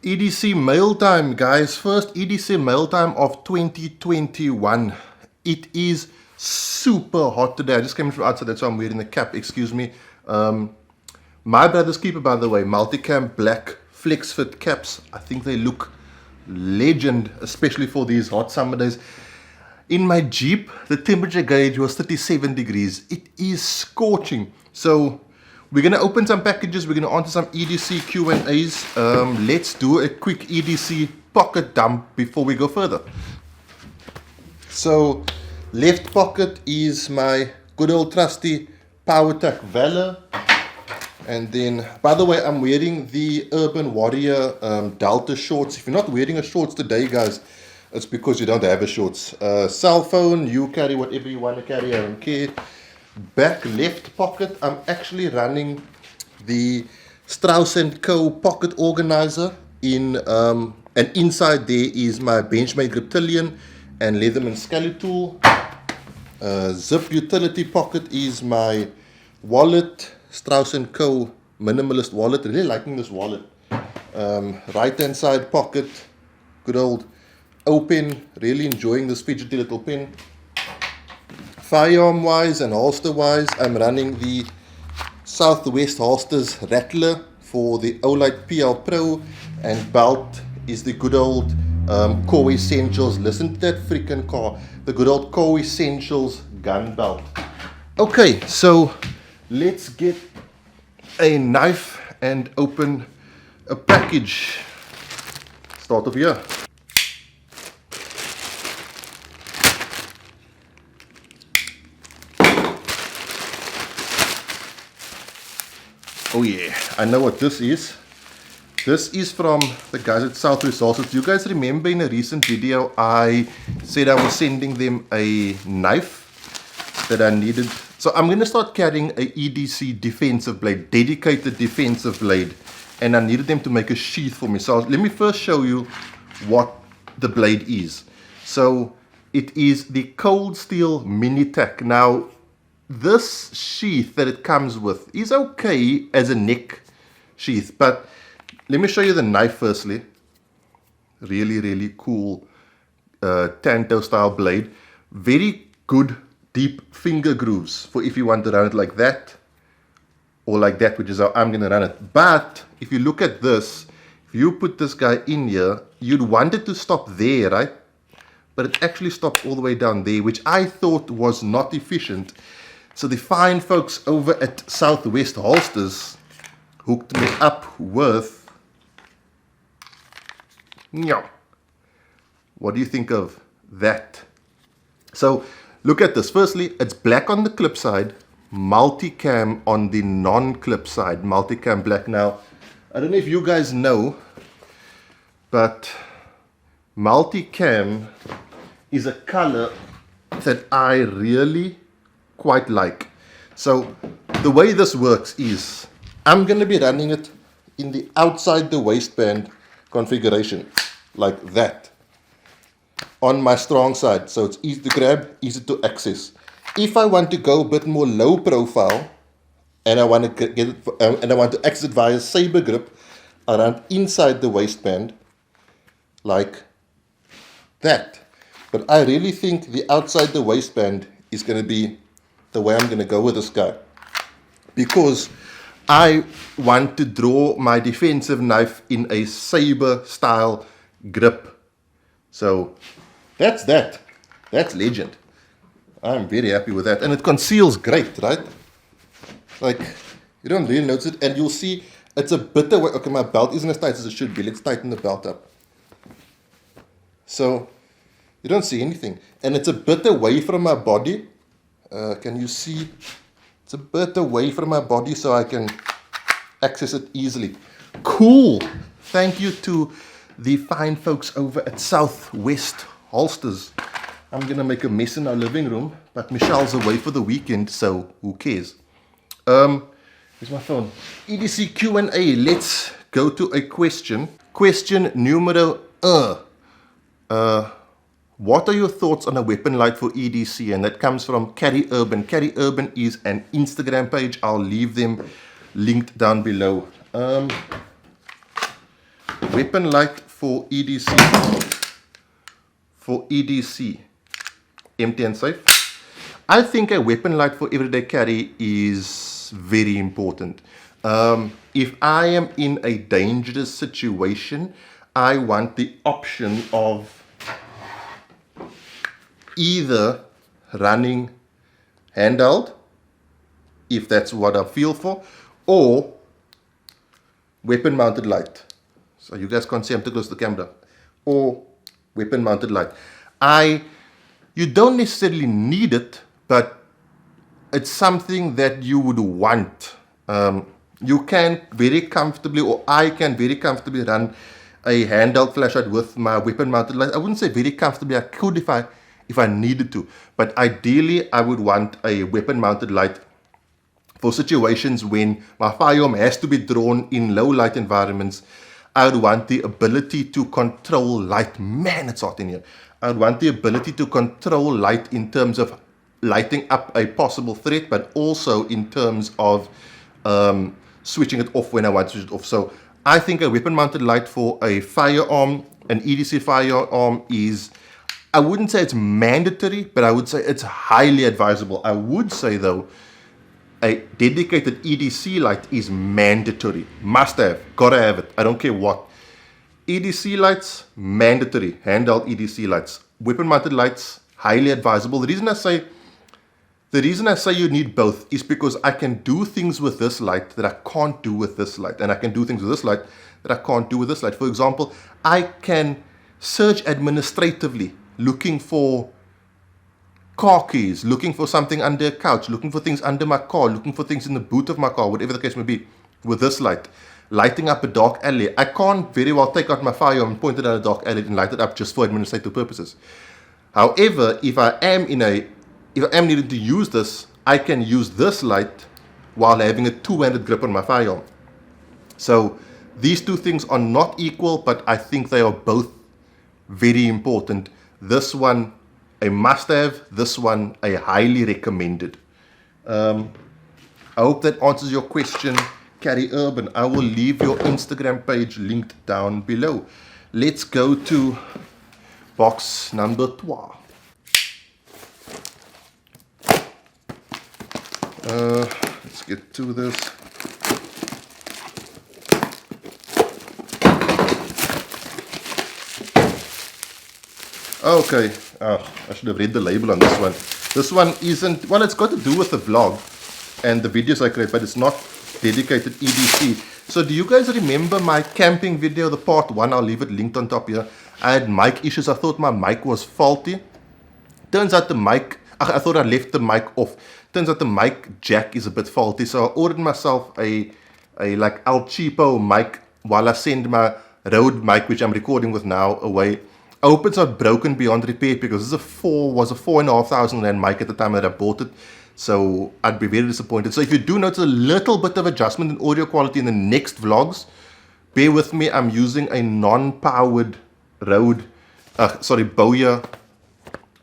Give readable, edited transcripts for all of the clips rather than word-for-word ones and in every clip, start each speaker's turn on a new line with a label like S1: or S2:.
S1: EDC mail time, guys. First EDC mail time of 2021. It is super hot today. I just came from outside, that's why I'm wearing the cap, excuse me. My brother's keeper, by the way, multicam black flex fit caps. I think they look legend, especially for these hot summer days. In my Jeep, the temperature gauge was 37 degrees. It is scorching. So we're going to open some packages. We're going to answer some EDC Q&As. Let's do a quick EDC pocket dump before we go further. So left pocket is my good old trusty PowerTac Valor. And then, by the way, I'm wearing the Urban Warrior Delta shorts. If you're not wearing a shorts today, guys, it's because you don't have a shorts. Cell phone, you carry whatever you want to carry, I don't care. Back left pocket, I'm actually running the Strauss & Co. pocket organizer in, and inside there is my Benchmade Griptilian and Leatherman Scully tool. Zip utility pocket is my wallet, Strauss & Co. minimalist wallet. Really liking this wallet. Right hand side pocket, good old O pen. Really enjoying this fidgety little pen. Firearm wise and holster wise, I'm running the Southwest Holsters Rattler for the Olight PL Pro, and belt is the good old Core Essentials. Listen to that freaking car. The good old Core Essentials gun belt. Okay, so let's get a knife and open a package. Start off here. Oh yeah, I know what this is. This is from the guys at Southwest Holsters. You guys remember in a recent video I said I was sending them a knife that I needed. So I'm going to start carrying a EDC defensive blade, dedicated defensive blade. And I needed them to make a sheath for me. So let me first show you what the blade is. So it is the Cold Steel Mini Tack. Now, this sheath that it comes with is okay as a neck sheath, but let me show you the knife firstly. Really, really cool Tanto style blade. Very good deep finger grooves for if you want to run it like that or like that, which is how I'm going to run it. But if you look at this, if you put this guy in here, you'd want it to stop there, right? But it actually stops all the way down there, which I thought was not efficient. So the fine folks over at Southwest Holsters hooked me up with, what do you think of that? So look at this. Firstly, it's black on the clip side, multicam on the non-clip side, multicam black. Now, I don't know if you guys know, but multicam is a color that I really quite like. So the way this works is I'm going to be running it in the outside the waistband configuration like that on my strong side, so it's easy to grab, easy to access. If I want to go a bit more low profile and I want to get it and I want to access it via saber grip, I run inside the waistband like that. But I really think the outside the waistband is going to be the way I'm going to go with this guy, because I want to draw my defensive knife in a saber style grip. So that's that. That's legend. I'm very happy with that, and it conceals great, right? Like, you don't really notice it, and you'll see it's a bit away. Okay, my belt isn't as tight as it should be. Let's tighten the belt up. So you don't see anything, and it's a bit away from my body. Can you see? It's a bit away from my body so I can access it easily. Cool. Thank you to the fine folks over at Southwest Holsters. I'm going to make a mess in our living room, but Michelle's away for the weekend, so who cares? Here's my phone. EDC Q&A. Let's go to a question. Question numero what are your thoughts on a weapon light for EDC? And that comes from Carry Urban. Carry Urban is an Instagram page. I'll leave them linked down below. weapon light for EDC. For EDC, empty and safe. I think a weapon light for everyday carry is very important. If I am in a dangerous situation, I want the option of either running handheld, if that's what I feel for, or weapon mounted light. So you guys can't see, I'm too close to the camera. Or weapon mounted light. You don't necessarily need it, but it's something that you would want. You can very comfortably, or I can very comfortably run a handheld flashlight with my weapon mounted light. I wouldn't say very comfortably, I could if I needed to, but ideally I would want a weapon mounted light for situations when my firearm has to be drawn in low light environments. I would want the ability to control light. Man, it's hot in here. I would want the ability to control light in terms of lighting up a possible threat, but also in terms of switching it off when I want to switch it off. So I think a weapon mounted light for a firearm, an EDC firearm, is, I wouldn't say it's mandatory, but I would say it's highly advisable. I would say though, a dedicated EDC light is mandatory. Must have, gotta have it. I don't care what. EDC lights, mandatory. Handheld EDC lights. Weapon mounted lights, highly advisable. The reason I say you need both is because I can do things with this light that I can't do with this light, and I can do things with this light that I can't do with this light. For example, I can search administratively, looking for car keys, looking for something under a couch, looking for things under my car, looking for things in the boot of my car, whatever the case may be, with this light. Lighting up a dark alley. I can't very well take out my firearm and point it at a dark alley and light it up just for administrative purposes. However, if I am needing to use this, I can use this light while having a two-handed grip on my firearm. So these two things are not equal, but I think they are both very important. This one a must-have, this one a highly recommended. I hope that answers your question, Carrie Urban. I will leave your Instagram page linked down below. Let's go to box number 12. Let's get to this. Okay, I should have read the label on this one. This one isn't, well, it's got to do with the vlog and the videos I create, but it's not dedicated EDC. So do you guys remember my camping video, the part 1? I'll leave it linked on top here. I had mic issues. I thought my mic was faulty. Turns out the mic, I thought I left the mic off. Turns out the mic jack is a bit faulty. So I ordered myself a like El Cheapo mic while I send my Rode mic, which I'm recording with now, away. I hope it's not broken beyond repair, because this was a 4,500 rand mic at the time that I bought it. So I'd be very disappointed. So if you do notice a little bit of adjustment in audio quality in the next vlogs, bear with me. I'm using a non-powered Rode, Bowyer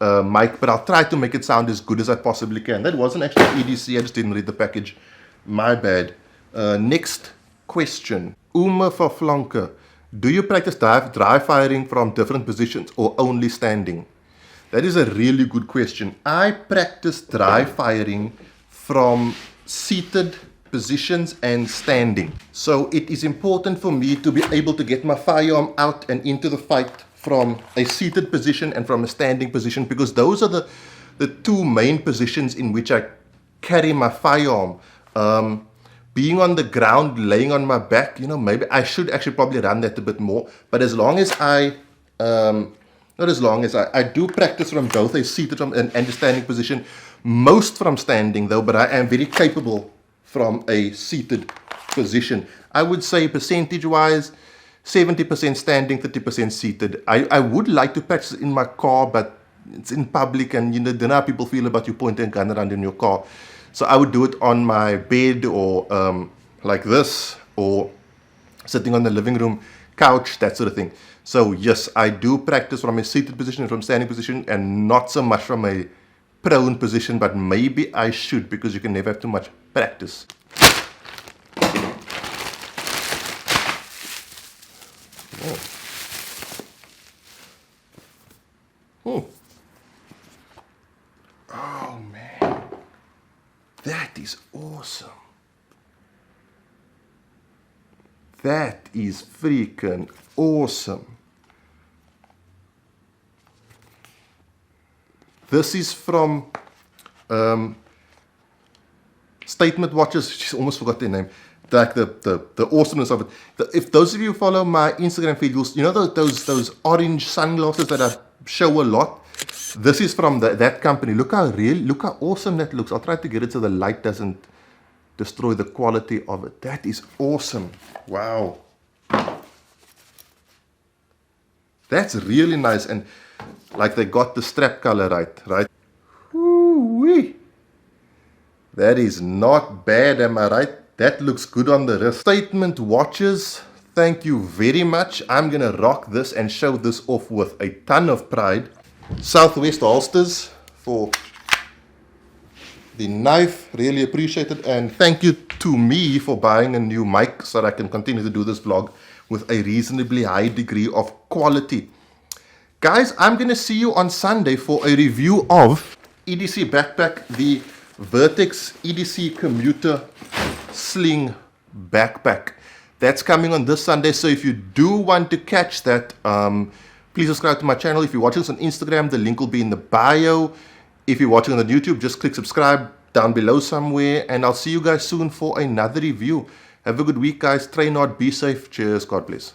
S1: mic, but I'll try to make it sound as good as I possibly can. That wasn't actually EDC, I just didn't read the package. My bad. Next question. Uma Faflanke. Do you practice dry firing from different positions or only standing? That is a really good question. I practice dry firing from seated positions and standing. So it is important for me to be able to get my firearm out and into the fight from a seated position and from a standing position, because those are the two main positions in which I carry my firearm. Being on the ground, laying on my back, maybe I should actually probably run that a bit more. But as long as I do practice from both a seated and a standing position, most from standing though, but I am very capable from a seated position. I would say percentage-wise, 70% standing, 30% seated. I would like to practice in my car, but it's in public, and don't know how people feel about you pointing a gun around in your car. So I would do it on my bed, or like this, or sitting on the living room couch, that sort of thing. So yes, I do practice from a seated position, from standing position, and not so much from a prone position, but maybe I should, because you can never have too much practice. Oh man, that is awesome. That is freaking awesome. This is from Statement Watches. She's almost forgot their name. Like the awesomeness of it. If those of you follow my Instagram feed, you know those orange sunglasses that I show a lot. This is from that company. Look how awesome that looks. I'll try to get it so the light doesn't destroy the quality of it. That is awesome. Wow. That's really nice, and like they got the strap color right? Woo-wee. That is not bad, am I right? That looks good on the wrist. Statement Watches, thank you very much. I'm gonna rock this and show this off with a ton of pride. Southwest Holsters for the knife, really appreciate it, and thank you to me for buying a new mic so that I can continue to do this vlog with a reasonably high degree of quality. Guys, I'm going to see you on Sunday for a review of EDC Backpack, the Vertex EDC Commuter Sling Backpack. That's coming on this Sunday, so if you do want to catch that, please subscribe to my channel. If you're watching this on Instagram, the link will be in the bio. If you're watching on YouTube, just click subscribe down below somewhere, and I'll see you guys soon for another review. Have a good week, guys. Train hard, be safe. Cheers. God bless.